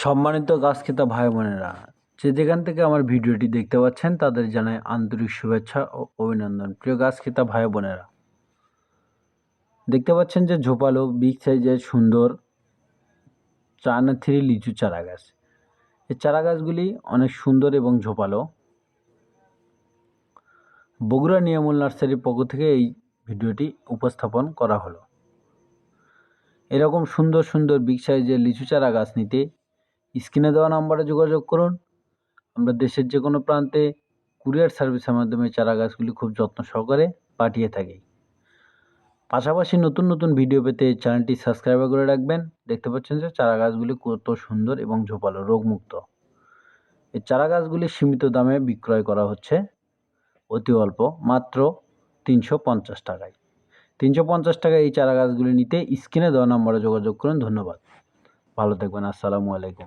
সম্মানিত গাছ ক্রেতা ভাই বোনেরা, যে যেখান থেকে আমার ভিডিওটি দেখতে পাচ্ছেন তাদের জানাই আন্তরিক শুভেচ্ছা ও অভিনন্দন। প্রিয় গাছ ক্রেতা ভাই বোনেরা, দেখতে পাচ্ছেন যে ঝোপালো বিগ সাইজের সুন্দর চায়না থ্রি লিচু চারা গাছ। এই চারা গাছগুলি অনেক সুন্দর এবং ঝোপালো। বগুড়া নিয়ামুল নার্সারির পক্ষ থেকে এই ভিডিওটি উপস্থাপন করা হলো। এরকম সুন্দর সুন্দর বিগ সাইজের লিচু চারা গাছ নিতে স্ক্রিনে দেওয়া নাম্বারে যোগাযোগ করুন। আমরা দেশের যে কোনো প্রান্তে কুরিয়ার সার্ভিসের মাধ্যমে চারা গাছগুলি খুব যত্ন সহকারে পাঠিয়ে থাকি। পাশাপাশি নতুন নতুন ভিডিও পেতে চ্যানেলটি সাবস্ক্রাইব করে রাখবেন। দেখতে পাচ্ছেন যে চারা গাছগুলি কত সুন্দর এবং ঝোপালো, রোগমুক্ত। এই চারা গাছগুলি সীমিত দামে বিক্রয় করা হচ্ছে, অতি অল্প, মাত্র 350 টাকায়। 350 টাকায় এই চারা গাছগুলি নিতে স্ক্রিনে দেওয়া নাম্বারে যোগাযোগ করুন। ধন্যবাদ, ভালো থাকবেন। আসসালামু আলাইকুম।